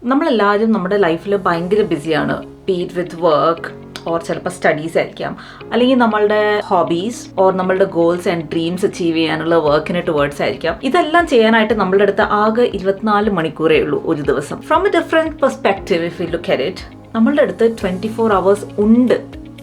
നമ്മളെല്ലാവരും നമ്മുടെ ലൈഫിൽ ഭയങ്കര ബിസിയാണ്. ബീറ്റ് വിത്ത് വർക്ക് ഓർ ചിലപ്പോൾ സ്റ്റഡീസ് ആയിരിക്കാം, അല്ലെങ്കിൽ നമ്മളുടെ ഹോബീസ് ഓർ നമ്മളുടെ ഗോൾസ് ആൻഡ് ഡ്രീംസ് അച്ചീവ് ചെയ്യാനുള്ള വർക്കിന് ടുവേർഡ്സ് ആയിരിക്കാം. ഇതെല്ലാം ചെയ്യാനായിട്ട് നമ്മളുടെ അടുത്ത് ആകെ 24 മണിക്കൂറേ ഉള്ളൂ ഒരു ദിവസം. From A different perspective if you look at it, നമ്മളുടെ അടുത്ത് 24 hours ഉണ്ട്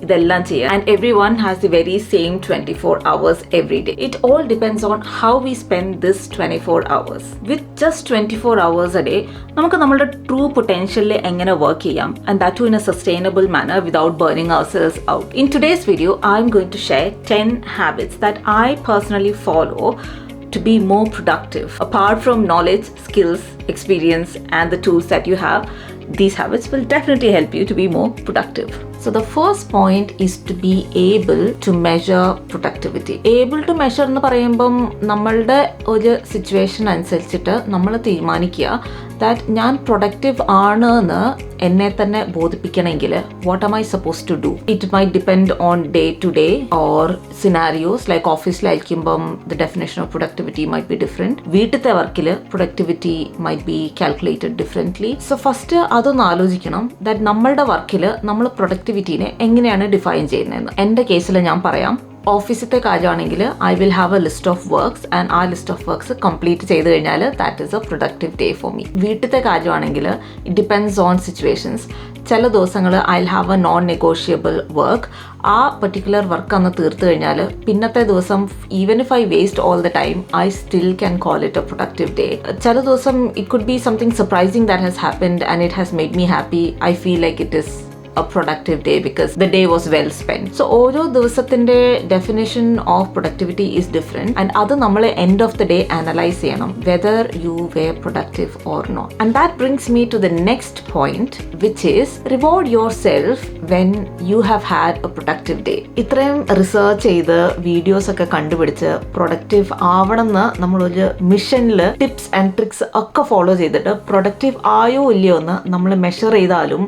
ഇതെല്ലാം ചെയ്യാൻ. And every one has the very same 24 hours every day. It all depends on how we spend this 24 hours. With just 24 hours a day, നമുക്ക് നമ്മളുടെ true പൊട്ടൻഷ്യലിൽ എങ്ങനെ work ചെയ്യാം, and that too in a sustainable manner without burning ourselves out. In today's video, I'm going to share 10 habits that I personally follow to be more productive. Apart from knowledge, skills, experience, and the tools that you have, these habits will definitely help you to be more productive. So the first point is to be able to measure productivity. Able to measure എന്ന് പറയുമ്പം നമ്മളുടെ ഒരു situation അനുസരിച്ചിട്ട് നമ്മൾ തീരുമാനിക്കുക that ഞാൻ productive ആണ് എന്ന് എന്നെ തന്നെ ബോധിപ്പിക്കണമെങ്കിൽ what am I supposed to do? It might depend on day to day or scenarios. Like ഓഫീസിലായിരിക്കുമ്പം the definition of productivity might be different. വീട്ടിലത്തെ വർക്കിൽ productivity might be calculated differently. So first അതൊന്ന് ആലോചിക്കണം that നമ്മളുടെ വർക്കിൽ നമ്മൾ പ്രൊഡക്ടിവിറ്റീനെ എങ്ങനെയാണ് define ചെയ്യുന്നതെന്ന്. എൻ്റെ കേസിൽ ഞാൻ പറയാം, ഓഫീസിലത്തെ കാര്യമാണെങ്കിൽ I will have A list of works and ആ ലിസ്റ്റ് ഓഫ് വർക്ക്സ് കംപ്ലീറ്റ് ചെയ്ത് കഴിഞ്ഞാൽ that is A productive day for me. വീട്ടിലത്തെ കാര്യമാണെങ്കിൽ ഇറ്റ് ഡിപ്പെൻഡ്സ് ഓൺ സിറ്റുവേഷൻസ്. ചില ദിവസങ്ങൾ I will have A non negotiable work. ആ പർട്ടിക്കുലർ വർക്ക് അന്ന് തീർത്ത് കഴിഞ്ഞാൽ പിന്നത്തെ ദിവസം even if I waste all the time I still can call it A productive day. ചില ദിവസം it could be something surprising that has happened and it has made me happy. I feel like it is a productive day because the day was well spent. So ഓരോ ദിവസത്തിന്റെ definition of productivity is different and അത് നമ്മൾ end of the day analyze ചെയ്യണം whether you were productive or not. And that brings me to the next point, which is reward yourself when you have had a productive day. ഇത്രയും research ചെയ്ത് videos ഒക്കെ കണ്ടുപിടിച്ച് productive ആവണം എന്ന് നമ്മളൊരു മിഷനിൽ tips and tricks ഒക്കെ follow ചെയ്തിട്ട് പ്രൊഡക്റ്റീവ് ആയോ ഇല്ലയോ എന്ന് നമ്മൾ മെഷർ ചെയ്താലും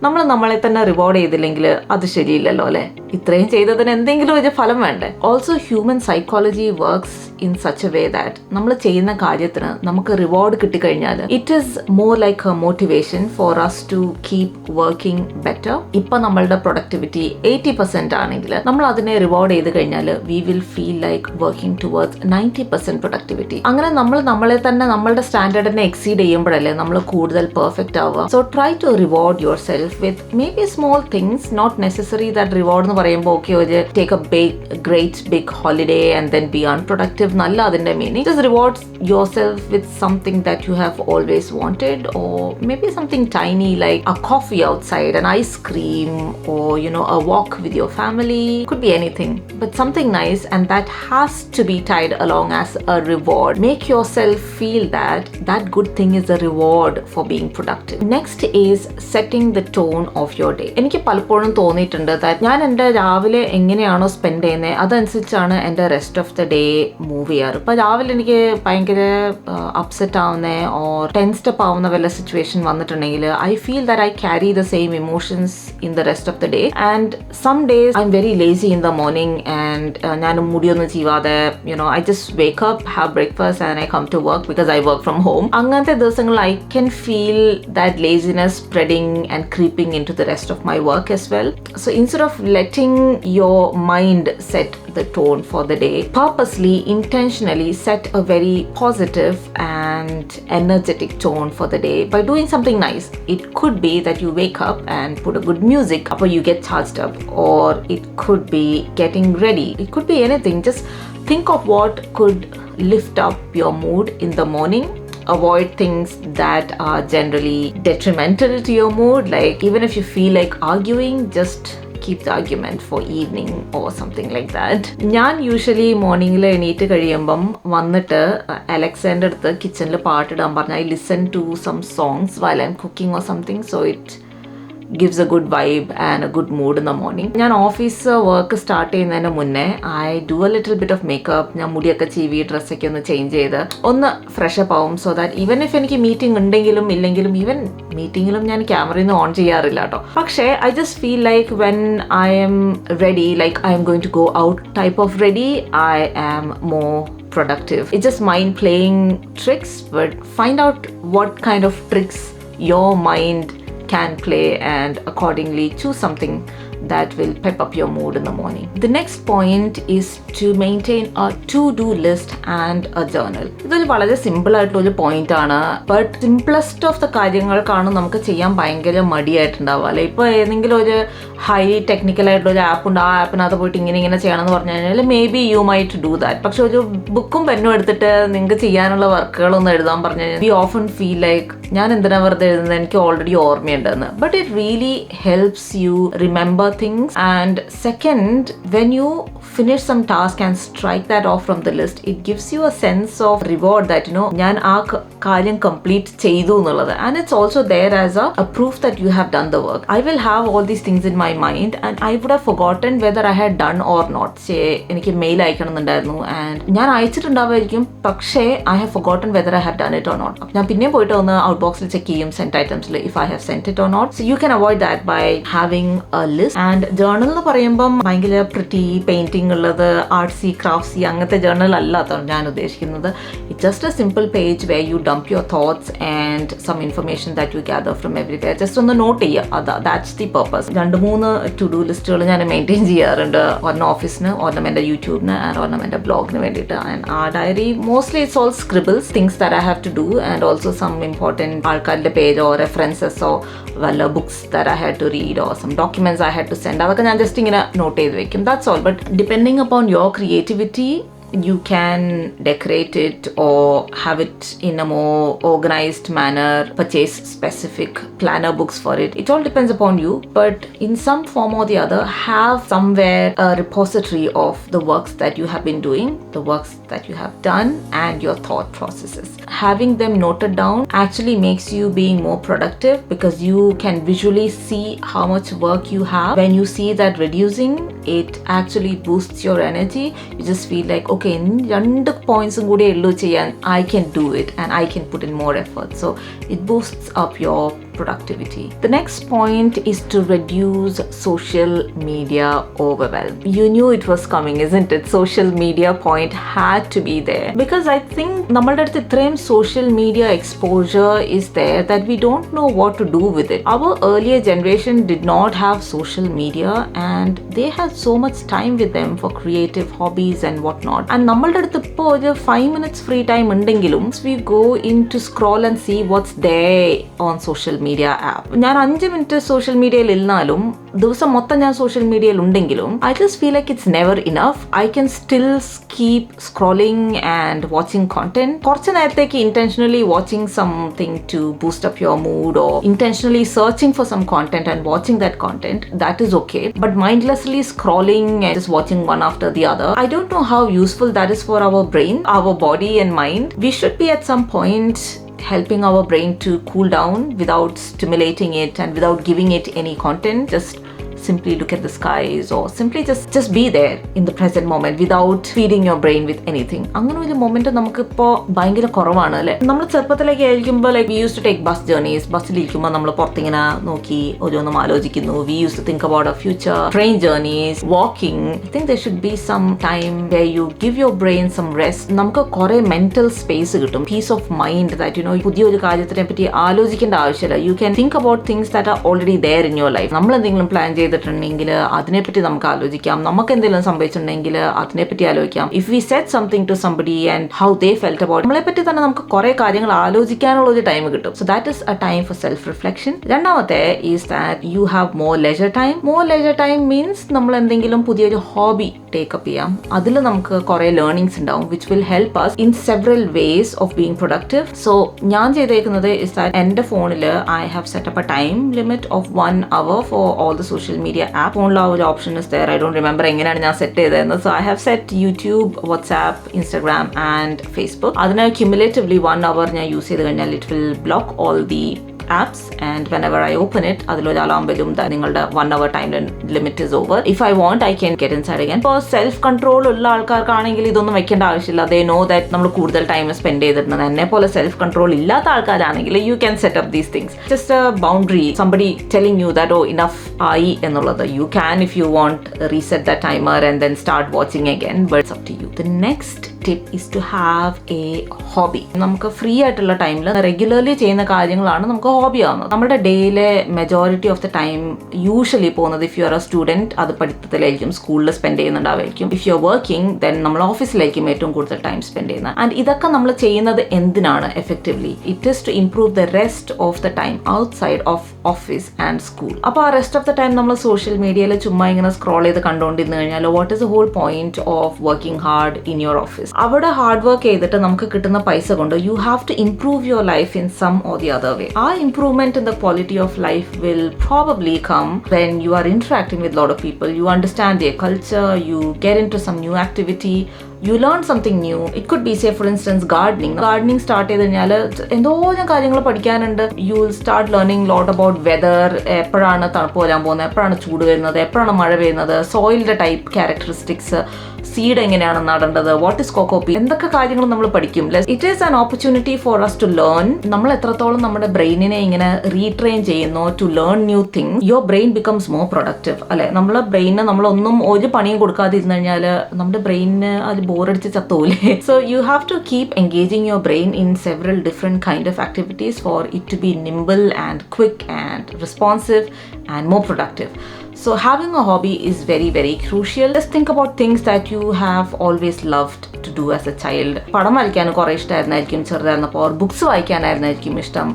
നമ്മൾ നമ്മളെ തന്നെ റിവാർഡ് ചെയ്തില്ലെങ്കിൽ അത് ശരിയില്ലല്ലോ അല്ലെ. ഇത്രയും ചെയ്തതിന് എന്തെങ്കിലും ഒരു ഫലം വേണ്ടേ. Also human psychology works in such a way that നമ്മൾ ചെയ്യുന്ന കാര്യത്തിന് നമുക്ക് റിവാർഡ് കിട്ടിക്കഴിഞ്ഞാൽ it is more like a motivation for us to keep working better. ഇപ്പൊ നമ്മളുടെ പ്രൊഡക്ടിവിറ്റി 80% ആണെങ്കിൽ നമ്മൾ അതിനെ റിവാർഡ് ചെയ്ത് കഴിഞ്ഞാൽ we will feel like working towards 90% productivity. അങ്ങനെ നമ്മൾ നമ്മളെ തന്നെ നമ്മളുടെ സ്റ്റാൻഡേർഡിനെ എക്സീഡ് ചെയ്യുമ്പോഴല്ലേ നമ്മൾ കൂടുതൽ പെർഫെക്റ്റ് ആവുക. So try to reward yourself with maybe small things, not necessary that reward എന്ന് പറയുമ്പോൾ ഓക്കെ ഒരു take a great big holiday and then be unproductive നല്ല അതിന്റെ meaning. Just reward yourself with something that you have always wanted, or maybe something tiny like a coffee outside, an ice cream, or a walk with your family. Could be anything, but something nice, and that has to be tied along as a reward. Make yourself feel that good thing is a reward for being productive. Next is setting the tone of your day. എനിക്ക് പലപ്പോഴും തോന്നിയിട്ടുണ്ട് that ഞാൻ എൻ്റെ രാവിലെ എങ്ങനെയാണോ spend ചെയ്യുന്നത് അതനുസരിച്ചാണ് എൻ്റെ rest of the day move ചെയ്യാറ്. ഇപ്പം രാവിലെ എനിക്ക് ഭയങ്കര അപ്സെറ്റ് ആവുന്ന ഓർ ടെൻസ്ഡപ്പ് ആവുന്ന വല്ല സിറ്റുവേഷൻ വന്നിട്ടുണ്ടെങ്കിൽ I feel that I carry the same emotions in the rest of the day. And some days I am very lazy in the morning and ഞാൻ മുടിയൊന്നും ചെയ്യാതെ I just wake up, have breakfast and I come to work because I work from home. അങ്ങനത്തെ ദിവസങ്ങളിൽ I can feel that laziness spreading and creeping into the rest of my work as well. So instead of letting your mind set the tone for the day, purposely, intentionally set a very positive and energetic tone for the day by doing something nice. It could be that you wake up and put a good music up or you get charged up, or it could be getting ready. It could be anything. Just think of what could lift up your mood in the morning. Avoid things that are generally detrimental to your mood. Like even if you feel like arguing, just keep the argument for evening or something like that. ഞാൻ usually മോർണിംഗിൽ എണീറ്റ് കഴിയുമ്പം വന്നിട്ട് അലക്സാൻ്റെ അടുത്ത് കിച്ചണിൽ പാട്ടിടാൻ പറഞ്ഞാൽ I listen to some songs while I am cooking or something. So it gives a good vibe and a good mood in the morning. ഞാൻ ഓഫീസ് വർക്ക് സ്റ്റാർട്ട് ചെയ്യുന്നതിന് മുന്നേ I do A little bit of makeup. ഞാൻ മുടിയൊക്കെ ചീവി ഡ്രസ്സൊക്കെ ഒന്ന് change ചെയ്ത് ഒന്ന് fresh up ആവും. സോ ദാറ്റ് ഈവൻ ഇഫ് എനിക്ക് മീറ്റിംഗ് ഉണ്ടെങ്കിലും ഇല്ലെങ്കിലും, ഈവൻ മീറ്റിംഗിലും ഞാൻ ക്യാമറയിൽ നിന്ന് ഓൺ ചെയ്യാറില്ല കേട്ടോ. പക്ഷേ I just feel like when I am ready, like I am going to go out type of ready, I am more productive. It's just mind playing tricks, but find out what kind of tricks your mind can play and accordingly choose something that will pep up your mood in the morning. The next point is to maintain a to-do list and a journal. ഇതൊരു വളരെ simple ആയിട്ടുള്ള point ആണ്, but simplest of the കാര്യങ്ങൾക്കാണ് നമുക്ക് ചെയ്യാൻ ഭയങ്കര മടിയായിട്ടുണ്ടാവുക അല്ലെ. ഇപ്പോൾ ഏതെങ്കിലും ഒരു ഹൈ ടെക്നിക്കൽ ആയിട്ടുള്ള ഒരു ആപ്പ് ഉണ്ട്, ആ ആപ്പിനകത്ത് പോയിട്ട് ഇങ്ങനെ ചെയ്യണമെന്ന് പറഞ്ഞു കഴിഞ്ഞാൽ may be you might do that. പക്ഷെ ഒരു ബുക്കും പെന്നും എടുത്തിട്ട് നിങ്ങൾക്ക് ചെയ്യാനുള്ള വർക്കുകളൊന്നും എഴുതാൻ പറഞ്ഞു കഴിഞ്ഞാൽ വി ഓഫൺ ഫീൽ ലൈക്ക് ഞാൻ എന്തിനാ വെറുതെ എഴുതുന്നത്, എനിക്ക് ഓൾറെഡി ഓർമ്മയുണ്ടെന്ന്. But it really helps you remember things. And second, when you finish some task and strike that off from the list, it gives you a sense of reward that ഞാൻ ആ കാര്യം complete ചെയ്തു എന്നുള്ളത്. And it's also there as a proof that you have done the work. I will have all these things in my mind and I would have forgotten whether I had done or not. എനിക്ക് mail അയക്കണമെന്നുണ്ടായിരുന്നു and ഞാൻ അയച്ചിട്ടുണ്ടാവുമായിരിക്കും, പക്ഷേ I have forgotten whether I have done it or not. ഞാൻ പിന്നെ പോയിട്ട് ഒന്ന് out ബോക്സിൽ check ചെയ്യും sent items if I have sent it or not. So you can avoid that by having a list. And journal എന്ന് പറയുമ്പം ഭയങ്കര pretty painting ഉള്ളത് ആർട്സി ക്രാഫ്റ്റ്സി അങ്ങനത്തെ ജേർണൽ അല്ലാത്ത ഞാൻ ഉദ്ദേശിക്കുന്നത്. It's just A simple page where you dump your thoughts and some information that you gather from everywhere. Just ഒന്ന് not ചെയ്യുക, that's the purpose. 2-3 to do ലിസ്റ്റുകൾ ഞാൻ മെയിൻറ്റെയിൻ ചെയ്യാറുണ്ട്. ഒരെണ്ണം ഓഫീസിന്, ഒരെണ്ണം എൻ്റെ യൂട്യൂബിന് ആൻഡ് ഒരെണ്ണം എൻ്റെ ബ്ലോഗിന് വേണ്ടിയിട്ട്. ആൻഡ് ആ diary mostly it's all scribbles, things that I have to do and also some important ആൾക്കാരുടെ പേജോ റെഫറൻസസോ വല്ല books that I had to read or some documents I had to send, അതൊക്കെ ഞാൻ ജസ്റ്റ് ഇങ്ങനെ നോട്ട് ചെയ്ത് വെക്കും. That's all. But depending upon your creativity you can decorate it or have it in a more organized manner, purchase specific planner books for it. It all depends upon you, but in some form or the other, have somewhere a repository of the works that you have been doing, the works that you have done, and your thought processes. Having them noted down actually makes you being more productive because you can visually see how much work you have. When you see that reducing, it actually boosts your energy. You just feel like, okay, 2 points കൂടി ഉള്ളൂ ചെയ്യാൻ, I can do it and I can put in more effort. So it boosts up your productivity. The next point is to reduce social media overwhelm. You knew it was coming, isn't it? Social media point had to be there because I think നമ്മളുടെ അടുത്ത് ഇത്രയും social media exposure is there that we don't know what to do with it. Our earlier generation did not have social media and they had so much time with them for creative hobbies and whatnot. And നമ്മളുടെ അടുത്ത് ഇപ്പോൾ ഒരു 5 minutes free time ഉണ്ടെങ്കിലും we go in to scroll and see what's there on social media app. ഞാൻ 5 minute social മീഡിയയിൽ ഇരുന്നാലും ദിവസം മൊത്തം ഞാൻ സോഷ്യൽ മീഡിയയിൽ ഉണ്ടെങ്കിലും I just feel like it's never enough. I can still keep scrolling and watching content. കുറച്ച് നേരത്തേക്ക് intentionally watching something to boost up your mood or intentionally searching for some content and watching that content, that is okay. But mindlessly scrolling and just watching one after the other, I don't know how useful that is for our brain, our body and mind. We should be at some point helping our brain to cool down without stimulating it and without giving it any content. Just simply look at the skies or simply just be there in the present moment without feeding your brain with anything. അങ്ങനെ ഒരു moment നമുക്കിപ്പോൾ ഭയങ്കര കുറവാണ് അല്ലേ. നമ്മൾ ചെറുപ്പത്തിലേക്ക് ആയിരിക്കുമ്പോൾ like we use to take bus journeys. ബസ്സിലിരിക്കുമ്പോൾ നമ്മൾ പുറത്തിങ്ങനെ നോക്കി ഓരോന്നും ആലോചിക്കുന്നു. We use to think about a future. Train journeys, walking. I think there should be some time where you give your brain some rest. നമുക്ക് കുറെ mental space കിട്ടും, peace of mind that പുതിയൊരു കാര്യത്തിനെ പറ്റി ആലോചിക്കേണ്ട ആവശ്യമില്ല. You can think about things that are already there in your life. നമ്മൾ എന്തെങ്കിലും പ്ലാൻ ചെയ്തിട്ടുണ്ടെങ്കിൽ അതിനെപ്പറ്റി നമുക്ക് ആലോചിക്കാം. നമുക്ക് എന്തെങ്കിലും സംഭവിച്ചിട്ടുണ്ടെങ്കിൽ അതിനെപ്പറ്റി ആലോചിക്കാം. If we set something to somebody and how they felt about, നമ്മളെ പറ്റി തന്നെ നമുക്ക് കുറെ കാര്യങ്ങൾ ആലോചിക്കാനുള്ള ഒരു ടൈം കിട്ടും. So that is a time for self reflection. രണ്ടാമത്തെ is that you have more leisure time. More leisure time means നമ്മൾ എന്തെങ്കിലും പുതിയൊരു ഹോബി ടേക്കപ്പ് ചെയ്യാം. അതിൽ നമുക്ക് കുറെ ലേണിംഗ്സ് ഉണ്ടാവും which will help us in several ways of being productive. So ഞാൻ ചെയ്തേക്കുന്നത് is that എൻ്റെ ഫോണിൽ I have set up a time limit of 1 hour for all the social media app. ഫോണിൽ ആ ഒരു option is there. I don't remember എങ്ങനെയാണ് ഞാൻ set ചെയ്തതെന്ന്. So I have set YouTube, WhatsApp, Instagram and Facebook. അതിന് cumulatively 1 hour ഞാൻ use ചെയ്ത് കഴിഞ്ഞാൽ it will block all the apps and whenever I open it അതിലൊരു അലാം വരും that നിങ്ങളുടെ 1 hour time limit is over. If I want I can get inside again. ഇപ്പോൾ self control ഉള്ള ആൾക്കാർക്കാണെങ്കിൽ ഇതൊന്നും വെക്കേണ്ട ആവശ്യമില്ല. they know that നമ്മൾ കൂടുതൽ ടൈം സ്പെൻഡ് ചെയ്തിട്ടുണ്ട്. എന്നെ പോലെ സെൽഫ് കൺട്രോൾ ഇല്ലാത്ത ആൾക്കാരാണെങ്കിൽ you can set up these things. Just a boundary, somebody telling you that enough ആയി എന്നുള്ളത്. You can if you want reset that timer and then start watching again, but it's up to you. The next tip is to have a hobby. നമുക്ക് free ആയിട്ടുള്ള ടൈമിൽ regularly ചെയ്യുന്ന കാര്യങ്ങളാണ് നമുക്ക് hobby ആവുന്നത്. നമ്മുടെ ഡേയിലെ majority of the time usually പോകുന്നത്, if you are a student അത് പഠിത്തത്തിലായിരിക്കും, സ്കൂളിൽ സ്പെൻഡ് ചെയ്യുന്നുണ്ടാവായിരിക്കും. If you are working then നമ്മൾ ഓഫീസിലായിരിക്കും ഏറ്റവും കൂടുതൽ ടൈം സ്പെൻഡ് ചെയ്യുന്നത്. ആൻഡ് ഇതൊക്കെ നമ്മൾ ചെയ്യുന്നത് എന്തിനാണ് effectively? It is to improve the rest of the time outside of office and school. അപ്പോൾ ആ റെസ്റ്റ് ഓഫ് ദ ടൈം നമ്മൾ സോഷ്യൽ മീഡിയയിൽ ചുമ്മാ ഇങ്ങനെ സ്ക്രോൾ ചെയ്ത് കണ്ടുകൊണ്ടിരുന്നു കഴിഞ്ഞാൽ what is the whole point of working hard in your office? അവിടെ ഹാർഡ് വർക്ക് ചെയ്തിട്ട് നമുക്ക് കിട്ടുന്ന പൈസ കൊണ്ട് you have to improve your life in some or the other way. ആ improvement in the quality of life will probably come when you are interacting with lot of people, you understand their culture, you get into some new activity, you learn something new. It could be, say for instance, gardening start ചെയ്ത് കഴിഞ്ഞാൽ എന്തോരം കാര്യങ്ങൾ പഠിക്കാനുണ്ട്. You will start learning lot about weather, എപ്പോഴാണ് തണുപ്പ് വരാൻ പോകുന്നത്, എപ്പോഴാണ് ചൂട് വരുന്നത്, എപ്പോഴാണ് മഴ പെയ്യുന്നത്, സോയിലിന്റെ ടൈപ്പ് ക്യാരക്ടറിസ്റ്റിക്സ്, സീഡ് എങ്ങനെയാണ് നടേണ്ടത്, വാട്ട് ഇസ് കോക്കോപി, എന്തൊക്കെ കാര്യങ്ങൾ നമ്മൾ പഠിക്കും. It is an opportunity for us to learn. നമ്മൾ എത്രത്തോളം നമ്മുടെ ബ്രെയിനിനെ ഇങ്ങനെ റീട്രെയിൻ ചെയ്യുന്നു to learn new things, your brain becomes more productive. അല്ലെ, നമ്മളെ ബ്രെയിന് നമ്മളൊന്നും ഒരു പണിയും കൊടുക്കാതിരുന്നു കഴിഞ്ഞാൽ നമ്മുടെ ബ്രെയിനിന് അത് ബോറടിച്ച് ചത്തൂലേ. So you have to keep engaging your brain in several different kind of activities for it to be nimble and quick and responsive and more productive. So having a hobby is very, very crucial. Just think about things that you have always loved to do as a child. പടം വരയ്ക്കാൻ കുറേ ഇഷ്ടമായിരുന്നായിരിക്കും ചെറുതായിരുന്നപ്പോൾ, or books വായിക്കാനായിരുന്നായിരിക്കും ഇഷ്ടം,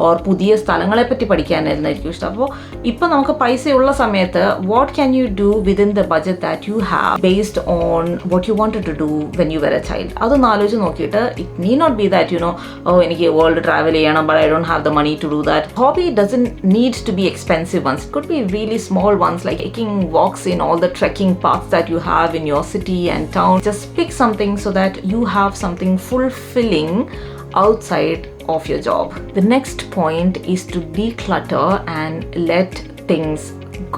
or പുതിയ സ്ഥലങ്ങളെ പറ്റി പഠിക്കാനായിരുന്നായിരിക്കും ഇഷ്ടം. അപ്പോൾ ഇപ്പോൾ നമുക്ക് പൈസയുള്ള സമയത്ത് what can you do within the budget that you have based on what you wanted to do when you were a child? അതൊന്ന് ആലോചിച്ച് നോക്കിയിട്ട് it need not be that എനിക്ക് വേൾഡ് ട്രാവൽ ചെയ്യണം but I don't have the money to do that. Hobby doesn't need to be expensive ones. It could be really small ones, like taking walks in all the trekking paths that you have in your city and town. Just pick something so that you have something fulfilling outside of your job. The next point is to declutter and let things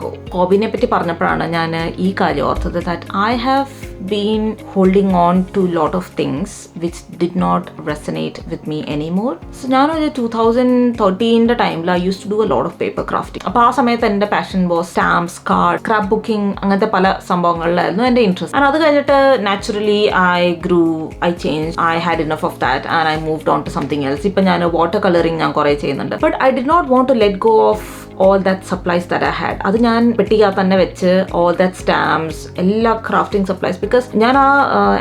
go. ഹോബിനെ പറ്റി പറഞ്ഞപ്പോഴാണ് ഞാൻ ഈ കാര്യം ഓർത്തത്, that I have been holding on to a lot of things which did not resonate with me anymore. So ഞാനൊരു 2013 ടൈമിൽ I used to do a lot of paper crafting. അപ്പോൾ ആ സമയത്ത് എൻ്റെ passion was stamps, card, scrap booking, അങ്ങനത്തെ പല സംഭവങ്ങളിലായിരുന്നു എൻ്റെ interest. And അത് കഴിഞ്ഞിട്ട് naturally I changed. I had enough of that and I moved on to something else. ഇപ്പം ഞാൻ വാട്ടർ കളറിങ് ഞാൻ കുറേ ചെയ്യുന്നുണ്ട്. But I did not want to let go of all that supplies that I had. അത് ഞാൻ പെട്ടിക്കകത്ത് തന്നെ വെച്ച് all that stamps, എല്ലാ ക്രാഫ്റ്റിംഗ് സപ്ലൈസ്, ബിക്കോസ് ഞാൻ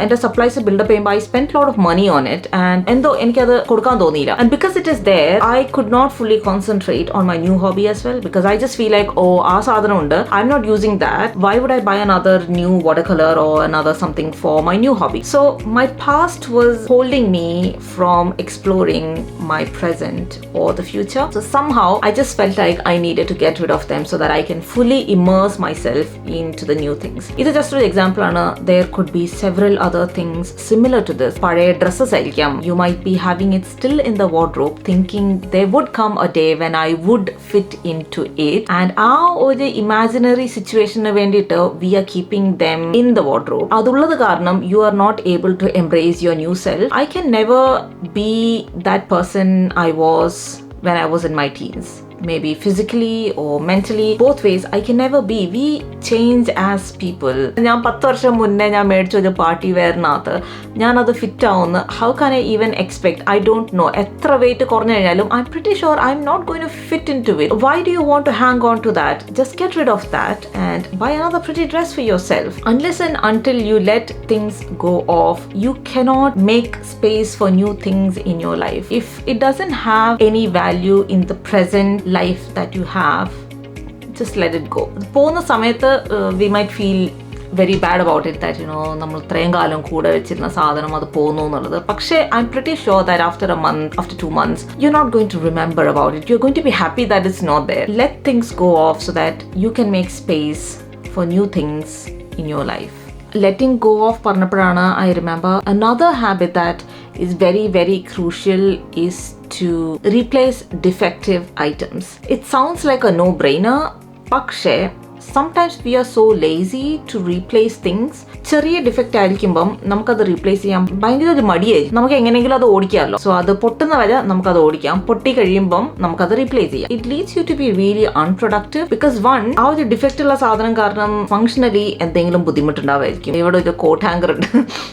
എൻ്റെ സപ്ലൈസ് ബിൽഡപ്പ് ചെയ്യുമ്പോൾ I spent a lot of money on it and എന്തോ എനിക്കത് കൊടുക്കാൻ തോന്നിയില്ല. And because it is there, I could not fully concentrate on my new hobby as well, because I just feel like, ആ സാധനം ഉണ്ട്, I'm not using that, why would I buy another new watercolor or another something for my new hobby? So my past was holding me from exploring my present or the future. So somehow I just felt like I needed to get rid of them so that I can fully immerse myself into the new things. This is just an example. There could be several other things similar to this. Pare dresses ആയിരിക്കാം. You might be having it still in the wardrobe, thinking there would come a day when I would fit into it. And ആ ഒരു imaginary situation വേണ്ടിയിട്ട് we are keeping them in the wardrobe. അതുള്ളത് കാരണം you are not able to embrace your new self. I can never be that person I was when I was in my teens. Maybe physically or mentally, both ways. I can never be. We change as people. ഞാൻ 10 വർഷം മുന്നേ ഞാൻ മേടിച്ച ഒരു party വെയറിനകത്ത് ഞാനത് fit ആവുന്ന, how can I even expect? I don't know. എത്ര wait കുറഞ്ഞു കഴിഞ്ഞാലും I'm pretty sure I'm not going to fit into it. Why do you want to hang on to that? Just get rid of that and buy another pretty dress for yourself. Unless and until you let things go off, you cannot make space for new things in your life. If it doesn't have any value in the present life that you have, just let it go. പോകുന്ന സമയത്ത് we might feel very bad about it, that നമ്മൾ ഇത്രയും കാലം കൂടെ വെച്ചിരുന്ന സാധനം അത് പോകുന്നു എന്നുള്ളത്. പക്ഷേ I'm pretty sure that after a month, after 2 months, you're not going to remember about it. You're going to be happy that it's not there. Let things go off so that you can make space for new things in your life. Letting go of പറഞ്ഞപ്പോഴാണ് I remember another habit that is very, very crucial is to replace defective items. It sounds like a no-brainer, പക്ഷേ sometimes we are so lazy to replace things. ചെറിയ defect ആയിരിക്കുമ്പം നമുക്കത് replace ചെയ്യാൻ ഭയങ്കര ഒരു മടിയായിരിക്കും. നമുക്ക് എങ്ങനെയെങ്കിലും അത് ഓടിക്കാമല്ലോ. സോ അത് പൊട്ടുന്ന വരെ നമുക്കത് ഓടിക്കാം. പൊട്ടി കഴിയുമ്പം നമുക്കത് റീപ്ലേസ് ചെയ്യാം. It leads you to be really unproductive because one, ആ ഒരു ഡിഫക്റ്റ് ഉള്ള സാധനം കാരണം ഫംഗ്ഷനലി എന്തെങ്കിലും ബുദ്ധിമുട്ടുണ്ടാവായിരിക്കും. ഇവിടെ ഒരു കോട്ട് ഹാങ്കർ ഉണ്ട്.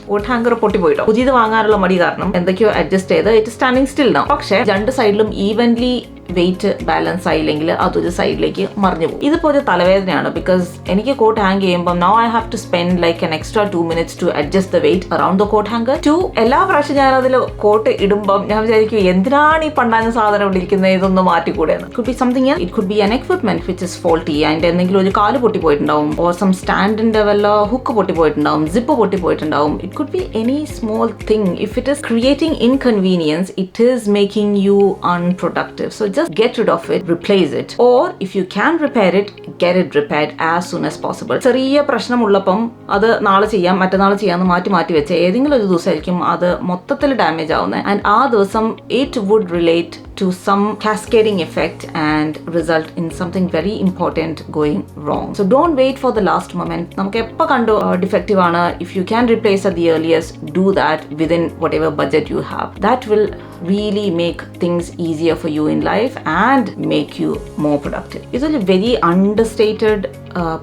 കോട്ട് ഹാങ്കർ പൊട്ടിപ്പോയിട്ടോ. പുതിയത് വാങ്ങാനുള്ള മടി കാരണം എന്തൊക്കെയോ അഡ്ജസ്റ്റ് ചെയ്ത് ഇറ്റ് സ്റ്റാൻഡിങ് സ്റ്റിൽ ആണ്. പക്ഷേ രണ്ട് സൈഡിലും ഈവൻലി വെയിറ്റ് ബാലൻസ് ആയില്ലെങ്കിൽ അതൊരു സൈഡിലേക്ക് മറിഞ്ഞു പോകും. ഇതിപ്പോ ഒരു തലവേദനയാണ് ബിക്കോസ് എനിക്ക് കോട്ട് ഹാങ് ചെയ്യുമ്പോൾ now I have to spend like an extra 2 minutes to adjust the weight around the coat hanger. എല്ലാ പ്രാവശ്യം ഞാൻ അതിൽ കോട്ട് ഇടുമ്പം ഞാൻ വിചാരിക്കും എന്തിനാണ് ഈ പണ്ടാഞ്ഞ സാധനം ഇവിടെ ഇരിക്കുന്നത്, ഇതൊന്ന് മാറ്റിക്കൂടെയാണ്. Could be something else. It could be an equipment which is faulty. അതിന്റെ എന്തെങ്കിലും ഒരു കാല് പൊട്ടിപ്പോയിട്ടുണ്ടാവും, or some സ്റ്റാൻഡിന്റെ വല്ല ഹുക്ക് പൊട്ടിപ്പോയിട്ടുണ്ടാവും, സിപ്പ് പൊട്ടിപ്പോയിട്ടുണ്ടാവും. It could be any small thing. If it is creating inconvenience, it is making you unproductive. So just get rid of it, replace it, or if you can repair it, get it repaired as soon as possible. ചെറിയ പ്രശ്നമുള്ളപ്പം അത് നാളെ ചെയ്യാം മറ്റന്നാൾ ചെയ്യാമെന്ന് മാറ്റി വെച്ച് ഏതെങ്കിലും ഒരു ദിവസമായിരിക്കും അത് മൊത്തത്തിൽ ഡാമേജ് ആവുന്നത്. ആൻഡ് ആ ദിവസം it would relate to some cascading effect and result in something very important going wrong. So don't wait for the last moment. നമുക്ക് എപ്പോൾ കണ്ടോ ഡിഫക്റ്റീവ് ആണ്, if you can replace at the earliest, do that within whatever budget you have. That will really make things easier for you in life and make you more productive. It's a very understated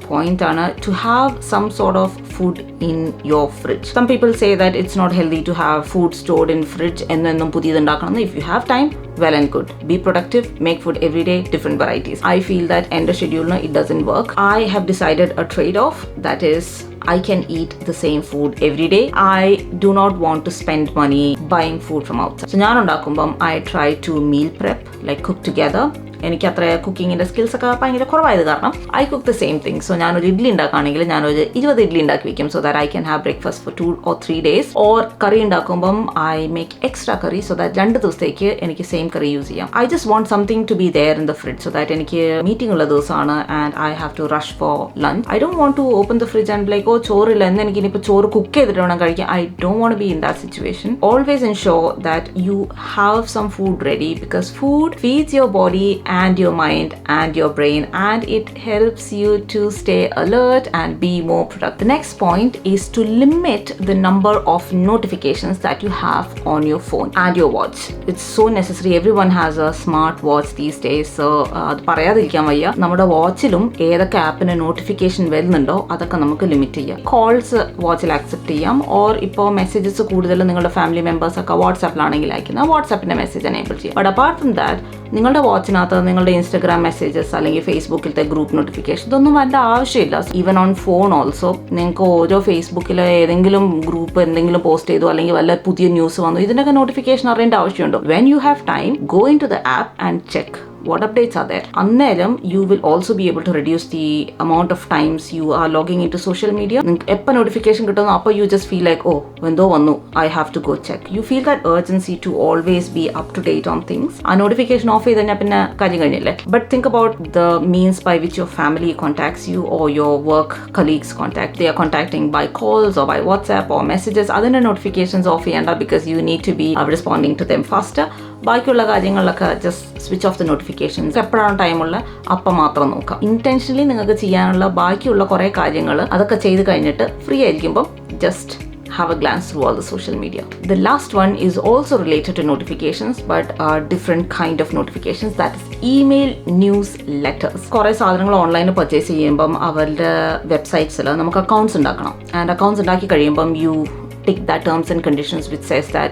point ആണ് to have some sort of food in your fridge. Some people say that it's not healthy to have food stored in fridge എന്നും പുതിയത് ഉണ്ടാക്കണം. If you have time, well and good. Be productive, make food every day, different varieties. I feel that end of schedule, it doesn't work. I have decided a trade-off, that is I can eat the same food every day. I do not want to spend money buying food from outside. So ഞാൻ ഉണ്ടാക്കുമ്പം I try to meal prep, like cook together. എനിക്ക് അത്ര കുക്കിങ്ങിൻ്റെ skills ഒക്കെ ഭയങ്കര കുറവായത് കാരണം I cook the same thing. So ഞാനൊരു ഇഡ്ഡലി ഉണ്ടാക്കുകയാണെങ്കിൽ ഞാനൊരു 20 ഇഡ്ഡലി ഉണ്ടാക്കി വെക്കും, so that I can have breakfast for 2 or 3 days. Or curry ഉണ്ടാക്കുമ്പം I make extra curry so that 2 ദിവസത്തേക്ക് എനിക്ക് സെയിം കറി യൂസ് ചെയ്യാം. I just want something to be there in the fridge so that എനിക്ക് meeting ഉള്ള ദിവസമാണ് and I have to rush for lunch. I don't want to open the fridge and like ചോറില്ല എന്ന് എനിക്ക് ഇനിയിപ്പോൾ ചോറ് cook ചെയ്തിട്ട് വേണം കഴിക്കാൻ. I don't want be in that situation. Always ensure that you have some food ready because food feeds your body and your mind and your brain, and it helps you to stay alert and be more productive. The next point is to limit the number of notifications that you have on your phone and your watch. It's so necessary. Everyone has a smartwatch these days, so അത് പറയാതിരിക്കാൻ വയ്യ. നമ്മുടെ വാച്ചിലും ഏതൊക്കെ ആപ്പിന് notification വരുന്നുണ്ടോ അതൊക്കെ നമുക്ക് limit ചെയ്യാം. കോൾസ് വാച്ചിൽ ആക്സെപ്റ്റ് ചെയ്യാം, ഓർ ഇപ്പോൾ മെസ്സേജസ് കൂടുതൽ നിങ്ങളുടെ ഫാമിലി മെമ്പേഴ്സ് ഒക്കെ വാട്സാപ്പിലാണെങ്കിൽ അയക്കുന്ന വാട്സാപ്പിന്റെ മെസ്സേജ് എനേബിൾ ചെയ്യാം. ബട്ട് അപ്പാർട്ട് ഫ്രം ദാറ്റ് നിങ്ങളുടെ വാച്ചിനകത്ത് നിങ്ങളുടെ ഇൻസ്റ്റഗ്രാം മെസ്സേജസ് അല്ലെങ്കിൽ ഫേസ്ബുക്കിലത്തെ ഗ്രൂപ്പ് നോട്ടിഫിക്കേഷൻ ഇതൊന്നും വേണ്ട ആവശ്യമില്ല. ഈവൻ ഓൺ ഫോൺ ഓൾസോ നിങ്ങൾക്ക് ഓരോ ഫേസ്ബുക്കിൽ ഏതെങ്കിലും ഗ്രൂപ്പ് എന്തെങ്കിലും പോസ്റ്റ് ചെയ്തു അല്ലെങ്കിൽ വല്ല പുതിയ ന്യൂസ് വന്നു ഇതിൻ്റെയൊക്കെ നോട്ടിഫിക്കേഷൻ അറിയേണ്ട ആവശ്യമുണ്ടോ? When you have time, go into the app and check what updates are there. അന്നേരം you will also be able to reduce the amount of times you are logging into social media. എപ്പോൾ notification കിട്ടുന്നു അപ്പോൾ you just feel like, oh, എന്തോ വന്നു, I have to go check. You feel that urgency to always be up to date on things. ആ notification of ചെയ്ത് കഴിഞ്ഞാൽ പിന്നെ കാര്യം കഴിഞ്ഞില്ലേ. But think about the means by which your family contacts you or your work colleagues contact. They are contacting by calls or by WhatsApp or messages. അതിൻ്റെ notifications of ചെയ്യേണ്ട because you need to be responding to them faster. ബാക്കിയുള്ള കാര്യങ്ങളിലൊക്കെ just switch off the notifications. എപ്പോഴാണ് ടൈമുള്ള അപ്പം മാത്രം നോക്കാം. Intentionally നിങ്ങൾക്ക് ചെയ്യാനുള്ള ബാക്കിയുള്ള കുറേ കാര്യങ്ങൾ അതൊക്കെ ചെയ്ത് കഴിഞ്ഞിട്ട് ഫ്രീ ആയിരിക്കുമ്പോൾ just have a glance through all the social media. The last one is also related to notifications but a different kind of notifications, that is email news letters. കുറേ സാധനങ്ങൾ ഓൺലൈനിൽ പർച്ചേസ് ചെയ്യുമ്പം അവരുടെ വെബ്സൈറ്റ്സിൽ നമുക്ക് അക്കൗണ്ട്സ് ഉണ്ടാക്കണം. And accounts ഉണ്ടാക്കി കഴിയുമ്പം U tick that terms and conditions which says that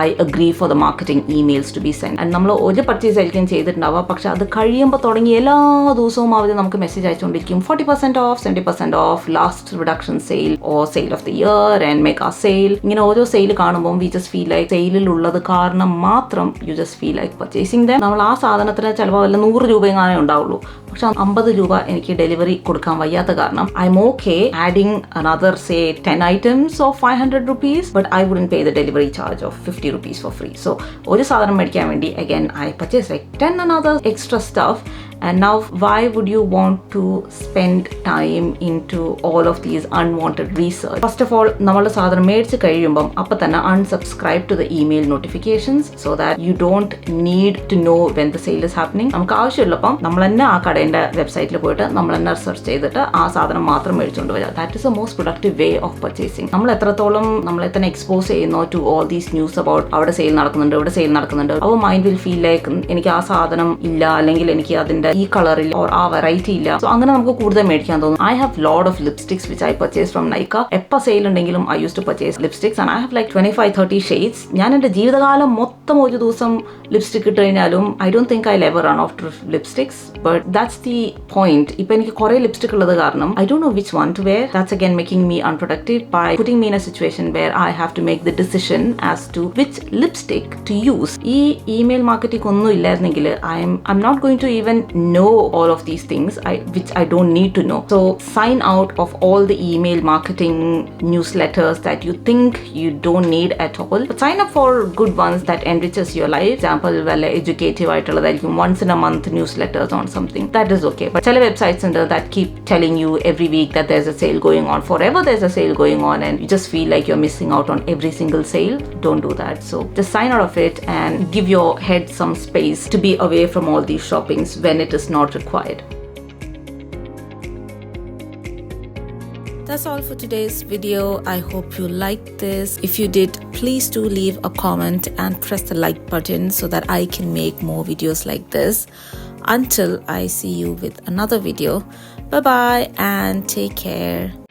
I agree for the marketing emails to be sent. And നമ്മൾ ഒരു പർച്ചേസ് ആയിരിക്കും ചെയ്തിട്ടുണ്ടാവുക, പക്ഷെ അത് കഴിയുമ്പോൾ തുടങ്ങി എല്ലാ ദിവസവും അവർ നമുക്ക് മെസ്സേജ് അയച്ചുകൊണ്ടിരിക്കും 40% off, 70% off, last reduction sale or sale of the year and make ആ സെയിൽ. ഇങ്ങനെ ഓരോ സെയിൽ കാണുമ്പോൾ വി ജസ്റ്റ് ഫീൽ ലൈക്ക് സെയിലിൽ ഉള്ളത് കാരണം മാത്രം you just feel like purchasing dum. നമ്മൾ ആ സാധനത്തിന് ചിലപ്പോൾ വല്ല 100 രൂപയെങ്ങാനേ ഉണ്ടാവുള്ളൂ, പക്ഷെ 50 രൂപ എനിക്ക് ഡെലിവറി കൊടുക്കാൻ വയ്യാത്ത കാരണം I M okay adding another say 10 items of 500 rupees, but I wouldn't pay the delivery charge of 50 rupees for free. So ഒരു സാധനം മേടിക്കാൻ വേണ്ടി again I purchase like 10 another extra stuff And now, why would you want to spend time into all of these unwanted research? First of all, നമ്മളുടെ സാധനം മേടിച്ച് കഴിയുമ്പം അപ്പം തന്നെ unsubscribe to the email notifications so that you don't need to know when the sale is happening. നമുക്ക് ആവശ്യമുള്ളപ്പം നമ്മൾ തന്നെ ആ കടേൻ്റെ വെബ്സൈറ്റിൽ പോയിട്ട് നമ്മൾ തന്നെ റിസർച്ച് ചെയ്തിട്ട് ആ സാധനം മാത്രം മേടിച്ചുകൊണ്ട് വരിക. That is a most productive way of purchasing. നമ്മൾ എത്രത്തോളം നമ്മളെ തന്നെ എക്സ്പോസ് ചെയ്യുന്നു to all these news about അവിടെ സെയിൽ നടക്കുന്നുണ്ട്, ഇവിടെ സെയിൽ നടക്കുന്നുണ്ട്, അവർ മൈൻഡ് വിൽ ഫീൽ ലൈക്ക് എനിക്ക് ആ സാധനം ഇല്ല, അല്ലെങ്കിൽ എനിക്ക് അതിന്റെ ഈ കളറിൽ ഓർ ആ വെറൈറ്റി ഇല്ല. സോ അങ്ങനെ നമുക്ക് കൂടുതൽ മേടിക്കാൻ തോന്നും. I have lot of lipsticks which I purchase from Nykaa. എപ്പോൾ സെയിൽ ഉണ്ടെങ്കിലും I use to purchase lipsticks and I have like 25-30 shades. ഞാൻ എൻ്റെ ജീവിതകാലം മൊത്തം ഒരു ദിവസം ലിപ്സ്റ്റിക് ഇട്ട് കഴിഞ്ഞാലും I don't think I ever run of lipsticks. But that's the point. ഇപ്പൊ എനിക്ക് കുറെ ലിപ്സ്റ്റിക് ഉള്ളത് കാരണം I don't know which one to wear. That's again making me unproductive by putting me in a situation where I have to make the decision as to which lipstick to use. ഈ email marketing ഒന്നും ഇല്ലായിരുന്നെങ്കിൽ I'm not going to even know all of these things which I don't need to know. So sign out of all the email marketing newsletters that you think you don't need at all. But sign up for good ones that enriches your life. Example, well, educative ആയിട്ടുള്ളതായിരിക്കും, once in a month newsletters on something. That is okay. But ചില websites ഉണ്ട് that keep telling you every week that there's a sale going on. Forever there's a sale going on and you just feel like you're missing out on every single sale. Don't do that. So just sign out of it and give your head some space to be away from all these shoppings when it is not required. That's all for today's video. I hope you liked this. If you did, please do leave a comment and press the like button so that I can make more videos like this. Until I see you with another video, bye bye and take care.